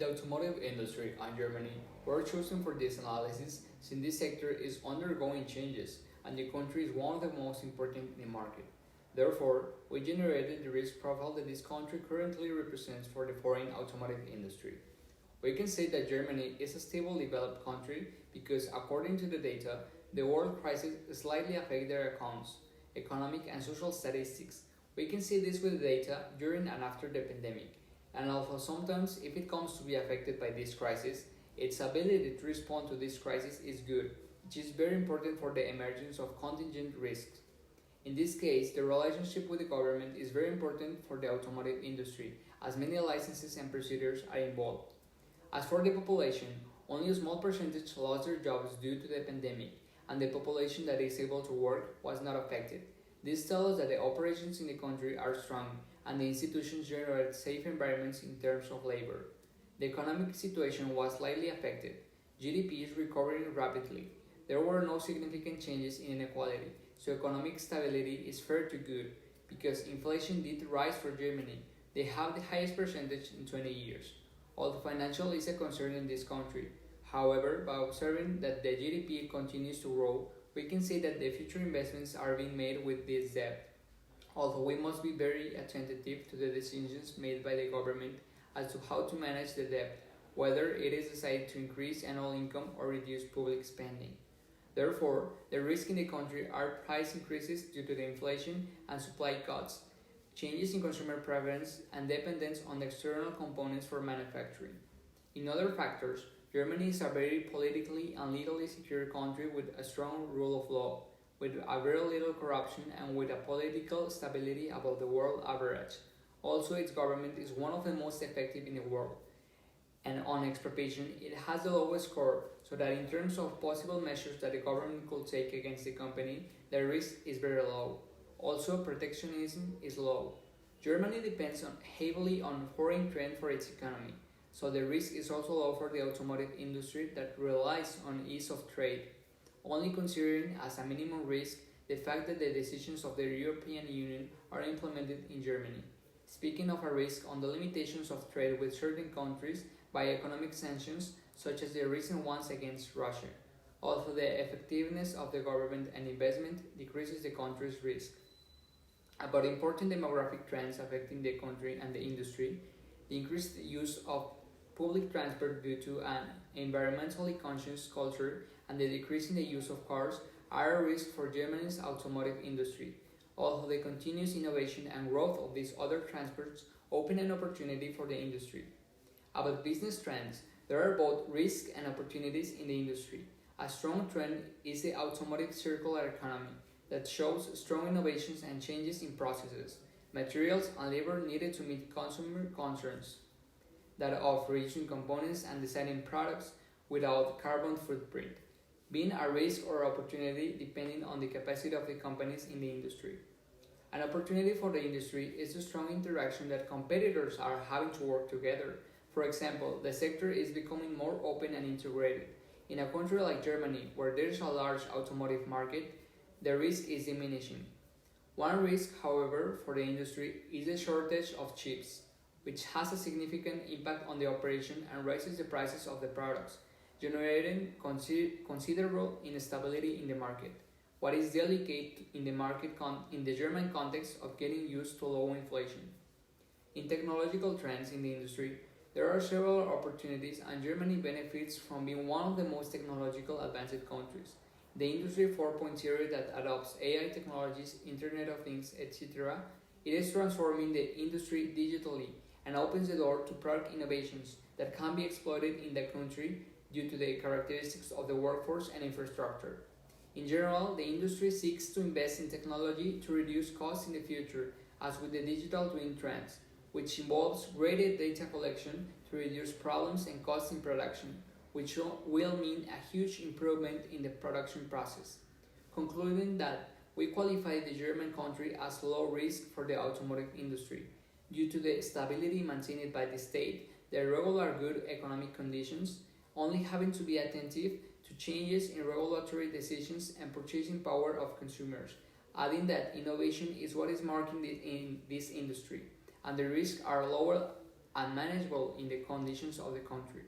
The automotive industry and Germany were chosen for this analysis since this sector is undergoing changes and the country is one of the most important in the market. Therefore, we generated the risk profile that this country currently represents for the foreign automotive industry. We can say that Germany is a stable developed country because according to the data, the world crisis slightly affected their accounts, economic and social statistics. We can see this with data during and after the pandemic. And although sometimes if it comes to be affected by this crisis, its ability to respond to this crisis is good, which is very important for the emergence of contingent risks. In this case, the relationship with the government is very important for the automotive industry, as many licenses and procedures are involved. As for the population, only a small percentage lost their jobs due to the pandemic, and the population that is able to work was not affected. This tells us that the operations in the country are strong and the institutions generate safe environments in terms of labor. The economic situation was slightly affected. GDP is recovering rapidly. There were no significant changes in inequality, so economic stability is fair to good. Because inflation did rise for Germany, they have the highest percentage in 20 years. Although financial is a concern in this country, however, by observing that the GDP continues to grow, we can say that the future investments are being made with this debt. Although we must be very attentive to the decisions made by the government as to how to manage the debt, whether it is decided to increase annual income or reduce public spending. Therefore, the risks in the country are price increases due to the inflation and supply cuts, changes in consumer preference, and dependence on external components for manufacturing. In other factors, Germany is a very politically and legally secure country with a strong rule of law, with a very little corruption and with a political stability above the world average. Also, its government is one of the most effective in the world. And on expropriation, it has the lowest score, so that in terms of possible measures that the government could take against the company, the risk is very low. Also, protectionism is low. Germany depends heavily on foreign trade for its economy, so the risk is also low for the automotive industry that relies on ease of trade, only considering as a minimum risk the fact that the decisions of the European Union are implemented in Germany. Speaking of a risk on the limitations of trade with certain countries by economic sanctions, such as the recent ones against Russia, although the effectiveness of the government and investment decreases the country's risk. About important demographic trends affecting the country and the industry, the increased use of public transport due to an environmentally conscious culture and the decrease in the use of cars are a risk for Germany's automotive industry, although the continuous innovation and growth of these other transports open an opportunity for the industry. About business trends, there are both risks and opportunities in the industry. A strong trend is the automotive circular economy that shows strong innovations and changes in processes, materials, and labor needed to meet consumer concerns that of reusing components and designing products without carbon footprint, being a risk or opportunity depending on the capacity of the companies in the industry. An opportunity for the industry is the strong interaction that competitors are having to work together. For example, the sector is becoming more open and integrated. In a country like Germany, where there is a large automotive market, the risk is diminishing. One risk, however, for the industry is the shortage of chips, which has a significant impact on the operation and raises the prices of the products, generating considerable instability in the market. What is delicate in the German context of getting used to low inflation. In technological trends in the industry, there are several opportunities and Germany benefits from being one of the most technological advanced countries. The Industry 4.0 that adopts AI technologies, Internet of Things, etc., it is transforming the industry digitally and opens the door to product innovations that can be exploited in the country due to the characteristics of the workforce and infrastructure. In general, the industry seeks to invest in technology to reduce costs in the future, as with the digital twin trends, which involves greater data collection to reduce problems and costs in production, which will mean a huge improvement in the production process. Concluding that we qualify the German country as low risk for the automotive industry due to the stability maintained by the state, the regular good economic conditions, only having to be attentive to changes in regulatory decisions and purchasing power of consumers, adding that innovation is what is marking in this industry, and the risks are lower and manageable in the conditions of the country.